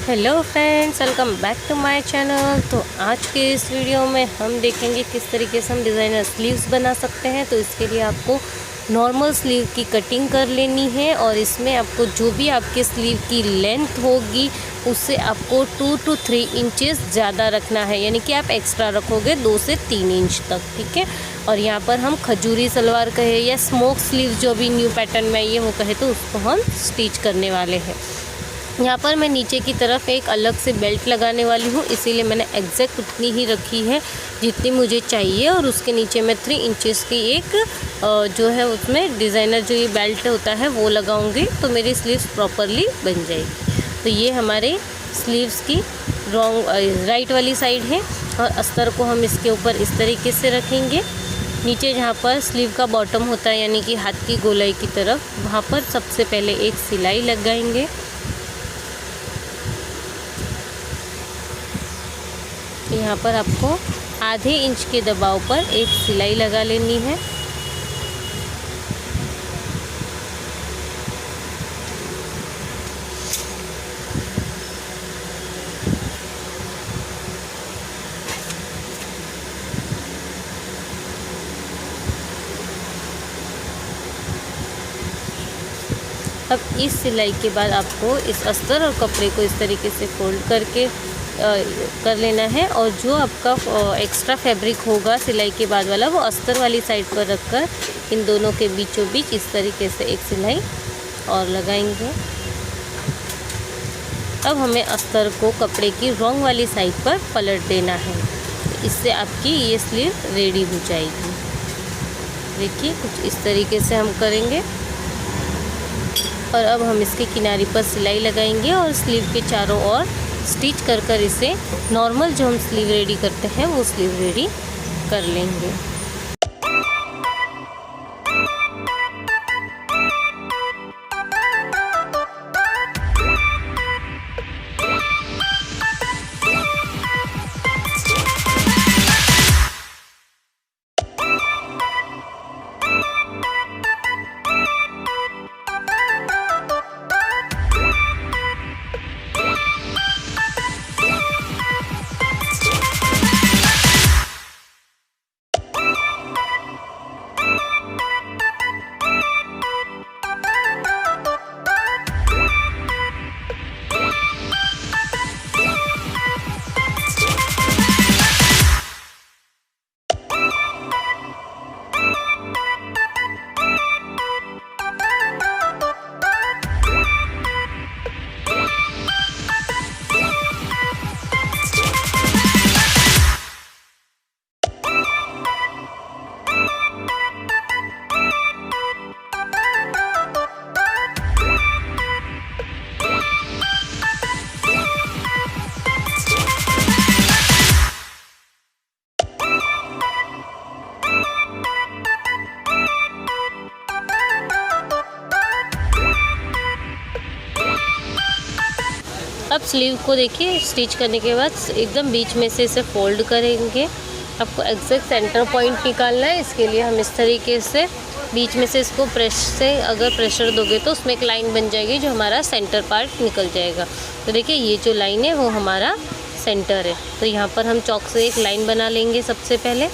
Hello friends, welcome back to my channel. तो आज के इस वीडियो में हम देखेंगे किस तरीके से हम डिज़ाइनर स्लीव्स बना सकते हैं। तो इसके लिए आपको नॉर्मल स्लीव की कटिंग कर लेनी है और इसमें आपको जो भी आपके स्लीव की लेंथ होगी उससे आपको 2 to 3 इंचेस ज़्यादा रखना है, यानी कि आप एक्स्ट्रा रखोगे 2 से 3 इंच तक, ठीक है। और यहाँ पर हम खजूरी सलवार कहे या स्मोक स्लीव जो भी न्यू पैटर्न में आई है वो कहे, तो उसको हम स्टिच करने वाले हैं। यहाँ पर मैं नीचे की तरफ एक अलग से बेल्ट लगाने वाली हूँ, इसीलिए मैंने एग्जैक्ट उतनी ही रखी है जितनी मुझे चाहिए। और उसके नीचे मैं 3 इंचेस की एक जो है उसमें डिज़ाइनर जो ये बेल्ट होता है वो लगाऊंगी, तो मेरी स्लीव्स प्रॉपरली बन जाएगी। तो ये हमारे स्लीव्स की राइट वाली साइड है और अस्तर को हम इसके ऊपर इस तरीके से रखेंगे। नीचे जहाँ पर स्लीव का बॉटम होता है यानी कि हाथ की गोलाई की तरफ, वहाँ पर सबसे पहले एक सिलाई लगाएंगे। यहाँ पर आपको आधे इंच के दबाव पर एक सिलाई लगा लेनी है। अब इस सिलाई के बाद आपको इस अस्तर और कपड़े को इस तरीके से फोल्ड करके कर लेना है और जो आपका एक्स्ट्रा फैब्रिक होगा सिलाई के बाद वाला वो अस्तर वाली साइड पर रखकर इन दोनों के बीचों बीच इस तरीके से एक सिलाई और लगाएंगे। अब हमें अस्तर को कपड़े की रॉन्ग वाली साइड पर पलट देना है, इससे आपकी ये स्लीव रेडी हो जाएगी। देखिए कुछ इस तरीके से हम करेंगे और अब हम इसके किनारे पर सिलाई लगाएंगे और स्लीव के चारों ओर स्टिच कर कर इसे नॉर्मल जो हम स्लीव रेडी करते हैं वो स्लीव रेडी कर लेंगे। अब स्लीव को देखिए स्टिच करने के बाद एकदम बीच में से इसे फोल्ड करेंगे। आपको एग्जैक्ट सेंटर पॉइंट निकालना है, इसके लिए हम इस तरीके से बीच में से इसको अगर प्रेशर दोगे तो उसमें एक लाइन बन जाएगी जो हमारा सेंटर पार्ट निकल जाएगा। तो देखिए ये जो लाइन है वो हमारा सेंटर है। तो यहाँ पर हम चॉक से एक लाइन बना लेंगे सबसे पहले।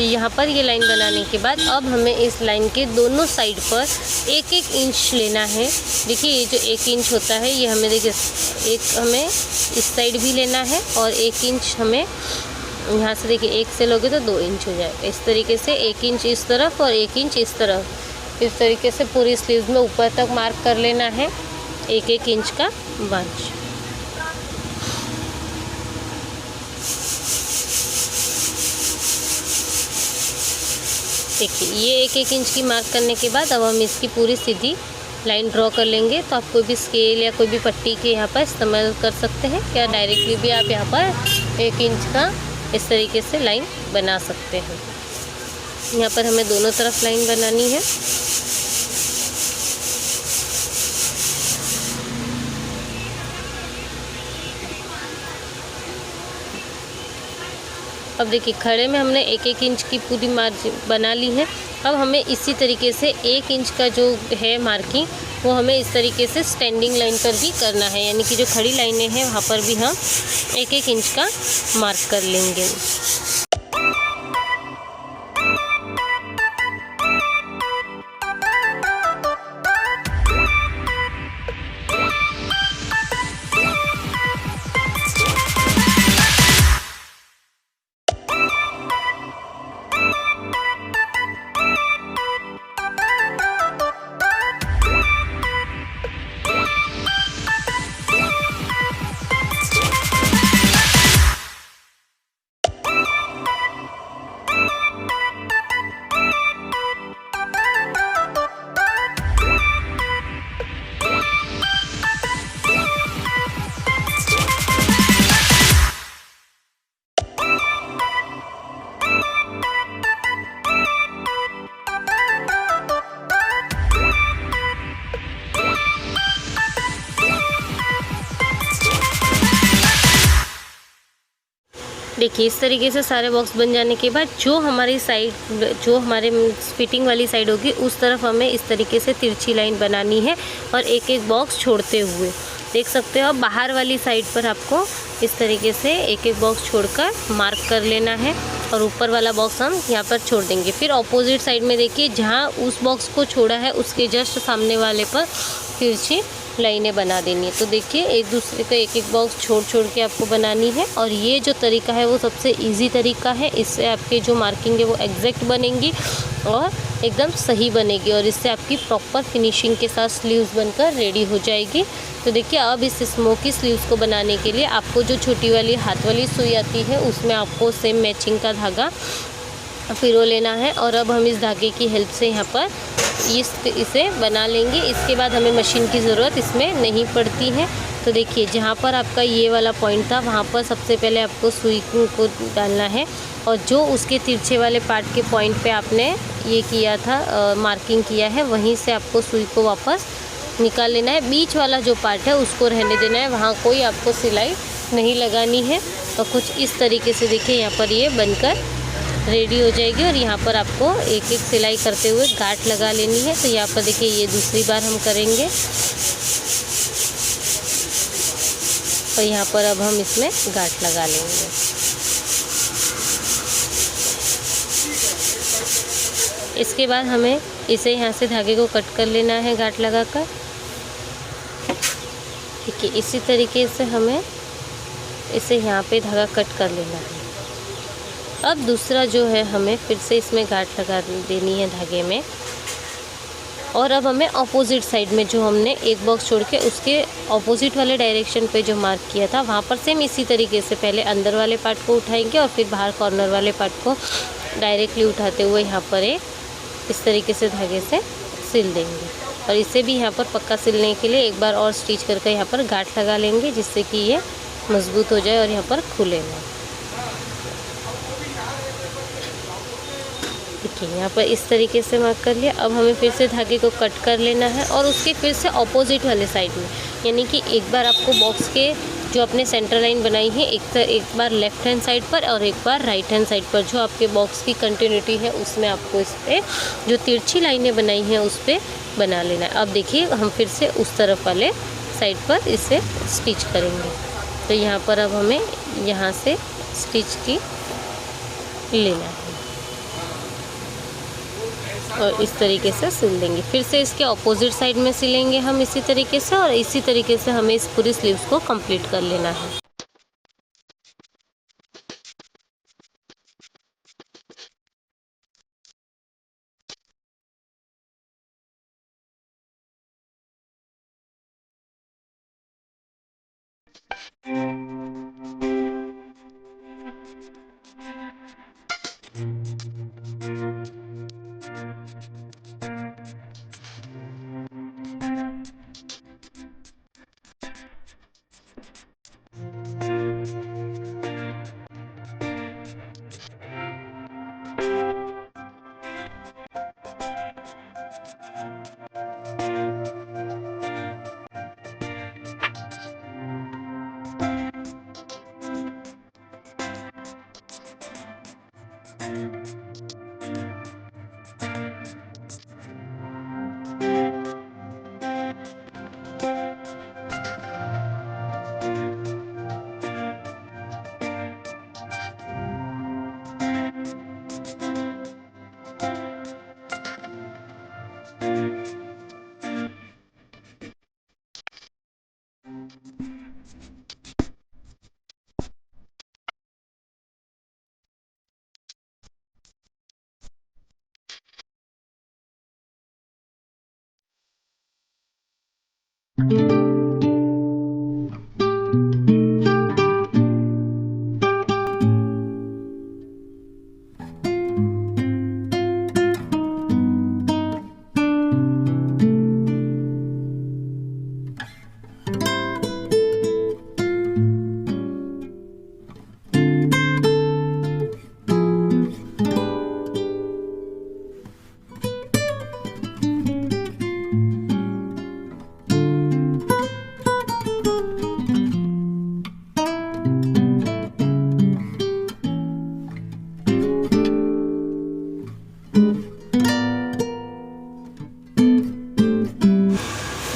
यहाँ पर ये लाइन बनाने के बाद अब हमें इस लाइन के दोनों साइड पर 1-1 इंच लेना है। देखिए ये जो 1 इंच होता है ये हमें देखिए हमें इस साइड भी लेना है और 1 इंच हमें यहाँ से देखिए 1 से लोगे तो 2 इंच हो जाएगा। इस तरीके से 1 इंच इस तरफ और 1 इंच इस तरफ, इस तरीके से पूरी स्लीव में ऊपर तक मार्क कर लेना है 1-1 इंच का बंच। देखिए ये 1-1 इंच की मार्क करने के बाद अब हम इसकी पूरी सीधी लाइन ड्रॉ कर लेंगे। तो आप कोई भी स्केल या कोई भी पट्टी के यहाँ पर इस्तेमाल कर सकते हैं, या डायरेक्टली भी आप यहाँ पर 1 इंच का इस तरीके से लाइन बना सकते हैं। यहाँ पर हमें दोनों तरफ लाइन बनानी है। अब देखिए खड़े में हमने 1-1 इंच की पूरी मार्जिन बना ली है। अब हमें इसी तरीके से 1 इंच का जो है मार्किंग वो हमें इस तरीके से स्टैंडिंग लाइन पर भी करना है, यानी कि जो खड़ी लाइनें हैं वहाँ पर भी हम 1-1 इंच का मार्क कर लेंगे। देखिए इस तरीके से सारे बॉक्स बन जाने के बाद जो हमारी साइड, जो हमारे फिटिंग वाली साइड होगी उस तरफ हमें इस तरीके से तिरछी लाइन बनानी है और 1-1 बॉक्स छोड़ते हुए। देख सकते हो बाहर वाली साइड पर आपको इस तरीके से 1-1 बॉक्स छोड़कर मार्क कर लेना है और ऊपर वाला बॉक्स हम यहाँ पर छोड़ देंगे। फिर ऑपोजिट साइड में देखिए जहाँ उस बॉक्स को छोड़ा है उसके जस्ट सामने वाले पर तिरछी लाइनें बना देनी है। तो देखिए एक दूसरे का 1-1 बॉक्स छोड़ छोड़ के आपको बनानी है और ये जो तरीका है वो सबसे इजी तरीका है। इससे आपके जो मार्किंग है वो एग्जैक्ट बनेंगी और एकदम सही बनेगी और इससे आपकी प्रॉपर फिनिशिंग के साथ स्लीव्स बनकर रेडी हो जाएगी। तो देखिए अब इस स्मोकी स्लीव्स को बनाने के लिए आपको जो छोटी वाली हाथ वाली सुई आती है उसमें आपको सेम मैचिंग का धागा पिरो लेना है और अब हम इस धागे की हेल्प से यहाँ पर इसे बना लेंगे। इसके बाद हमें मशीन की ज़रूरत इसमें नहीं पड़ती है। तो देखिए जहाँ पर आपका ये वाला पॉइंट था वहाँ पर सबसे पहले आपको सुई को डालना है और जो उसके तिरछे वाले पार्ट के पॉइंट पे आपने ये किया था, मार्किंग किया है, वहीं से आपको सुई को वापस निकाल लेना है। बीच वाला जो पार्ट है उसको रहने देना है, वहाँ कोई आपको सिलाई नहीं लगानी है। और कुछ इस तरीके से देखिए यहाँ पर ये बनकर रेडी हो जाएगी और यहाँ पर आपको 1-1 सिलाई करते हुए गांठ लगा लेनी है। तो यहाँ पर देखिए ये दूसरी बार हम करेंगे और यहाँ पर अब हम इसमें गांठ लगा लेंगे। इसके बाद हमें इसे यहाँ से धागे को कट कर लेना है गांठ लगाकर। ठीक है, इसी तरीके से हमें इसे यहाँ पे धागा कट कर लेना है। अब दूसरा जो है हमें फिर से इसमें गांठ लगा देनी है धागे में और अब हमें ऑपोजिट साइड में जो हमने 1 बॉक्स छोड़ के उसके ऑपोजिट वाले डायरेक्शन पे जो मार्क किया था वहाँ पर सेम इसी तरीके से पहले अंदर वाले पार्ट को उठाएंगे और फिर बाहर कॉर्नर वाले पार्ट को डायरेक्टली उठाते हुए यहाँ पर इस तरीके से धागे से सिल देंगे और इसे भी यहाँ पर पक्का सिलने के लिए एक बार और स्टिच करके यहाँ पर गांठ लगा लेंगे जिससे कि ये मजबूत हो जाए और यहाँ पर खुले ना। देखिए यहाँ पर इस तरीके से मार्क कर लिया। अब हमें फिर से धागे को कट कर लेना है और उसके फिर से ऑपोजिट वाले साइड में, यानी कि एक बार आपको बॉक्स के जो आपने सेंटर लाइन बनाई है एक बार लेफ्ट हैंड साइड पर और एक बार राइट हैंड साइड पर जो आपके बॉक्स की कंटिन्यूटी है उसमें आपको इस पर जो तिरछी लाइनें बनाई हैं उस पर बना लेना है। अब देखिए हम फिर से उस तरफ वाले साइड पर इसे स्टिच करेंगे। तो यहाँ पर अब हमें यहाँ से स्टिच की लेना है और इस तरीके से सिल देंगे। फिर से इसके ऑपोजिट साइड में सिलेंगे हम इसी तरीके से और इसी तरीके से हमें इस पूरी स्लीव्स को कंप्लीट कर लेना है।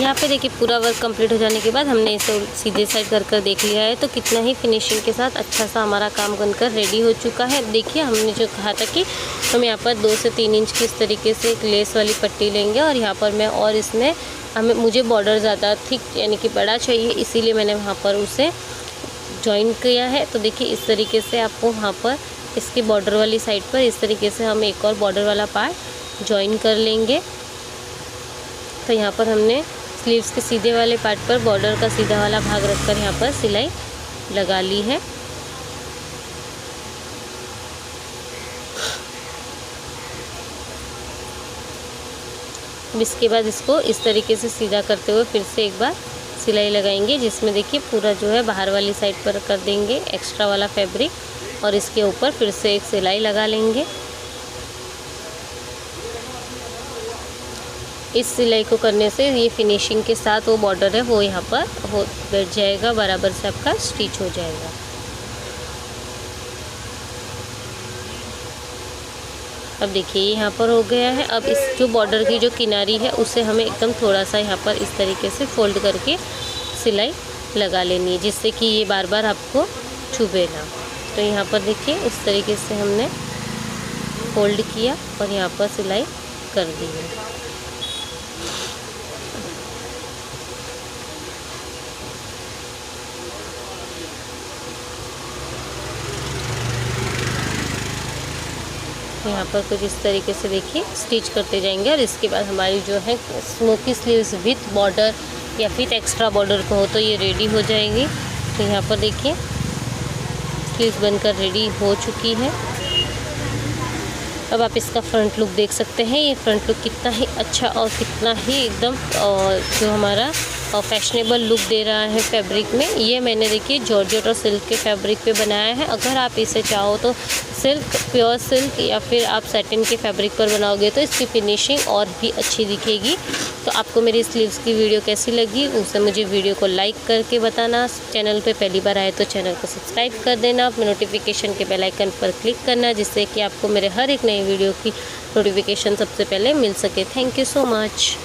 यहाँ पे देखिए पूरा वर्क कंप्लीट हो जाने के बाद हमने इसे सीधे साइड कर देख लिया है, तो कितना ही फिनिशिंग के साथ अच्छा सा हमारा काम बनकर रेडी हो चुका है। देखिए हमने जो कहा था कि हम यहाँ पर 2 से 3 इंच की इस तरीके से एक लेस वाली पट्टी लेंगे और यहाँ पर मैं और इसमें मुझे बॉर्डर ज़्यादा थिक यानी कि बड़ा चाहिए, इसीलिए मैंने वहाँ पर उसे जॉइन किया है। तो देखिए इस तरीके से आपको वहाँ पर इसके बॉर्डर वाली साइड पर इस तरीके से हम एक और बॉर्डर वाला पार्ट जॉइन कर लेंगे। तो यहाँ पर हमने स्लीव्स के सीधे वाले पार्ट पर बॉर्डर का सीधा वाला भाग रखकर यहाँ पर सिलाई लगा ली है। अब इसके बाद इसको इस तरीके से सीधा करते हुए फिर से एक बार सिलाई लगाएंगे, जिसमें देखिए पूरा जो है बाहर वाली साइड पर कर देंगे एक्स्ट्रा वाला फैब्रिक और इसके ऊपर फिर से एक सिलाई लगा लेंगे। इस सिलाई को करने से ये फिनिशिंग के साथ वो बॉर्डर है वो यहाँ पर हो बैठ जाएगा, बराबर से आपका स्टिच हो जाएगा। अब देखिए यहाँ पर हो गया है। अब इस जो बॉर्डर की जो किनारी है उसे हमें एकदम थोड़ा सा यहाँ पर इस तरीके से फोल्ड करके सिलाई लगा लेनी है, जिससे कि ये बार बार आपको चुभे ना। तो यहाँ पर देखिए इस तरीके से हमने फोल्ड किया और यहाँ पर सिलाई कर दी है। यहाँ पर कुछ इस तरीके से देखिए स्टिच करते जाएंगे और इसके बाद हमारी जो है स्मोकी स्लीव्स विथ बॉर्डर या फिर एक्स्ट्रा बॉर्डर को हो तो ये रेडी हो जाएगी। तो यहाँ पर देखिए स्लीव्स बनकर रेडी हो चुकी है। अब आप इसका फ्रंट लुक देख सकते हैं। ये फ्रंट लुक कितना ही अच्छा और कितना ही एकदम जो हमारा फैशनेबल लुक दे रहा है फैब्रिक में। ये मैंने देखिए जॉर्जेट और सिल्क के फैब्रिक पे बनाया है। अगर आप इसे चाहो तो सिल्क, प्योर सिल्क या फिर आप सैटिन के फैब्रिक पर बनाओगे तो इसकी फिनिशिंग और भी अच्छी दिखेगी। तो आपको मेरी स्लीव्स की वीडियो कैसी लगी उसे मुझे वीडियो को लाइक करके बताना। चैनल पे पहली बार आए तो चैनल को सब्सक्राइब कर देना, नोटिफिकेशन के बेल आइकन पर क्लिक करना, जिससे कि आपको मेरे हर एक नई वीडियो की नोटिफिकेशन सबसे पहले मिल सके। Thank you so much.